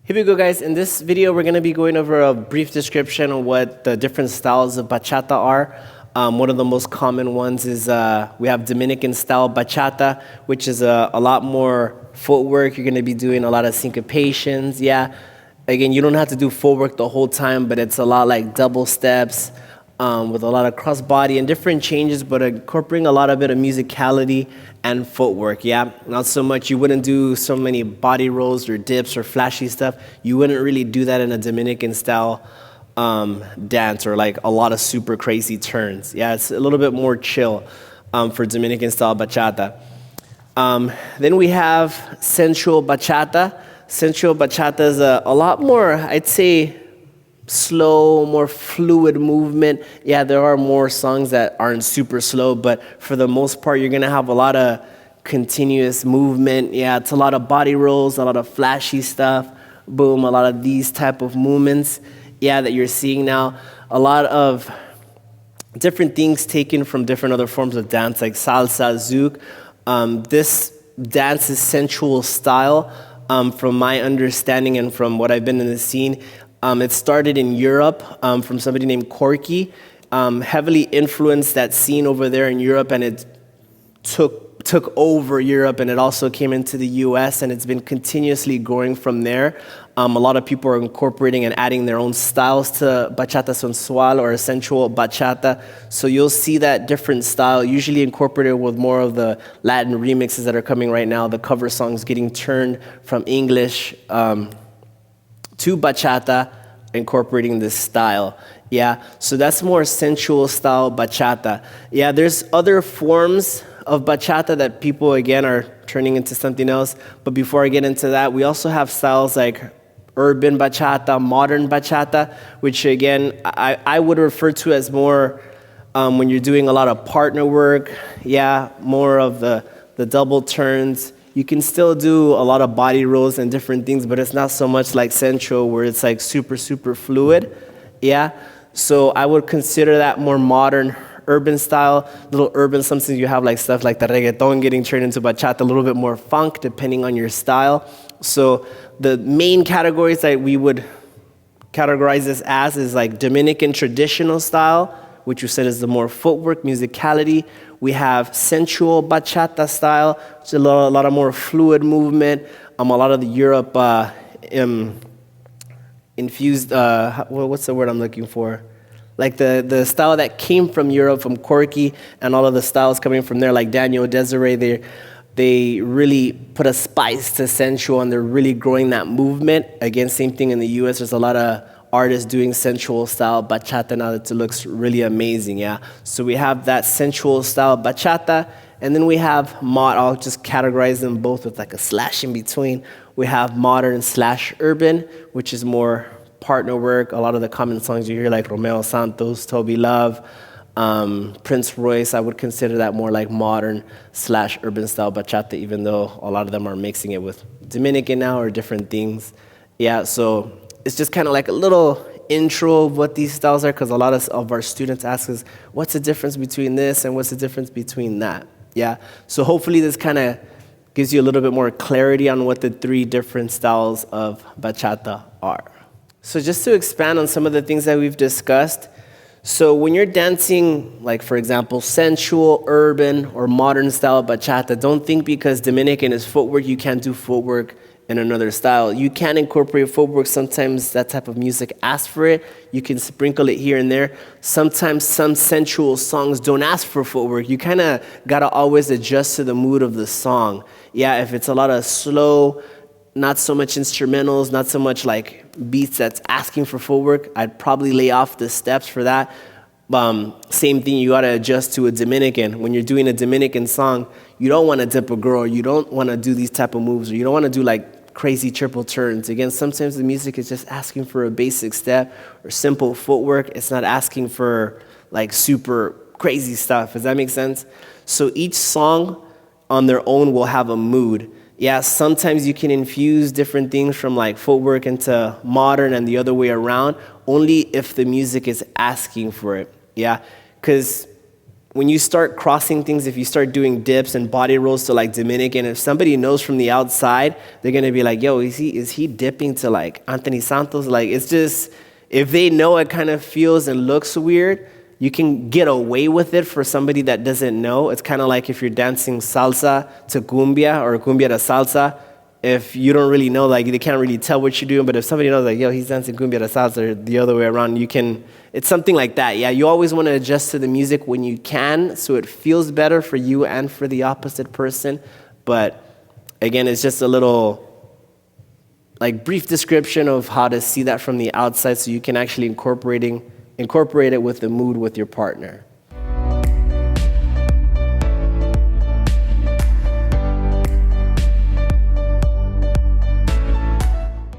Here we go, guys. In this video, we're going to be going over a brief description of what the different styles of bachata are. One of the most common ones is we have Dominican Style Bachata, which is a lot more footwork. You're going to be doing a lot of syncopations. Yeah. Again, you don't have to do footwork the whole time, but it's a lot like double steps with a lot of crossbody and different changes, but incorporating a lot of bit of musicality and footwork. Yeah, not so much. You wouldn't do so many body rolls or dips or flashy stuff. You wouldn't really do that in a Dominican style dance or like a lot of super crazy turns. Yeah, it's a little bit more chill for Dominican style bachata. Then we have Sensual Bachata. Sensual Bachata is a lot more, I'd say, slow, more fluid movement. Yeah, there are more songs that aren't super slow, but for the most part, you're gonna have a lot of continuous movement. Yeah, it's a lot of body rolls, a lot of flashy stuff. Boom, a lot of these type of movements. Yeah, that you're seeing now. A lot of different things taken from different other forms of dance, like salsa, zouk. This dance is sensual style. From my understanding and from what I've been in the scene, it started in Europe from somebody named Corky, heavily influenced that scene over there in Europe, and it took over Europe, and it also came into the US, and it's been continuously growing from there. A lot of people are incorporating and adding their own styles to bachata sensual or sensual bachata. So you'll see that different style, usually incorporated with more of the Latin remixes that are coming right now, the cover songs getting turned from English to bachata, incorporating this style. Yeah, so that's more sensual style bachata. Yeah, there's other forms of bachata that people, again, are turning into something else. But before I get into that, we also have styles like urban bachata, modern bachata, which, again, I would refer to as more when you're doing a lot of partner work. Yeah, more of the double turns. You can still do a lot of body rolls and different things, but it's not so much like sensual where it's like super, super fluid. Yeah, so I would consider that more modern urban style. Little urban, sometimes you have like stuff like the reggaeton getting turned into bachata, a little bit more funk depending on your style. So the main categories that we would categorize this as is like Dominican traditional style, which you said is the more footwork, musicality. We have sensual bachata style, which is a lot of more fluid movement. A lot of the Europe infused, what's the word I'm looking for? Like the style that came from Europe, from Corky, and all of the styles coming from there, like Daniel Desiree, they really put a spice to sensual, and they're really growing that movement. Again, same thing in the US. There's a lot of artists doing sensual style bachata now that it looks really amazing, yeah? So we have that sensual style bachata, and then we have I'll just categorize them both with like a slash in between. We have modern / urban, which is more partner work. A lot of the common songs you hear like Romeo Santos, Toby Love, Prince Royce, I would consider that more like modern / urban style bachata, even though a lot of them are mixing it with Dominican now or different things. Yeah, so it's just kind of like a little intro of what these styles are, because a lot of our students ask us, what's the difference between this and what's the difference between that? Yeah, so hopefully this kind of gives you a little bit more clarity on what the three different styles of bachata are. So just to expand on some of the things that we've discussed, so when you're dancing, like for example, sensual, urban, or modern style bachata, don't think because Dominican is footwork, you can't do footwork in another style. You can incorporate footwork. Sometimes that type of music asks for it. You can sprinkle it here and there. Sometimes some sensual songs don't ask for footwork. You kind of got to always adjust to the mood of the song. Yeah, if it's a lot of slow, not so much instrumentals, not so much like beats that's asking for footwork, I'd probably lay off the steps for that. Same thing, you gotta adjust to a Dominican. When you're doing a Dominican song, you don't wanna dip a girl, you don't wanna do these type of moves, or you don't wanna do like crazy triple turns. Again, sometimes the music is just asking for a basic step or simple footwork. It's not asking for like super crazy stuff. Does that make sense? So each song on their own will have a mood. Yeah, sometimes you can infuse different things from like footwork into modern and the other way around, only if the music is asking for it. Yeah, because when you start crossing things, if you start doing dips and body rolls to like Dominican, if somebody knows from the outside, they're gonna be like, yo, is he dipping to like Anthony Santos? Like, it's just, if they know it kind of feels and looks weird, you can get away with it for somebody that doesn't know. It's kind of like if you're dancing salsa to cumbia or cumbia to salsa. If you don't really know, like they can't really tell what you're doing, but if somebody knows, like, yo, he's dancing cumbia to salsa or the other way around, you can, it's something like that. Yeah, you always want to adjust to the music when you can so it feels better for you and for the opposite person. But again, it's just a little like brief description of how to see that from the outside so you can actually incorporate it with the mood with your partner.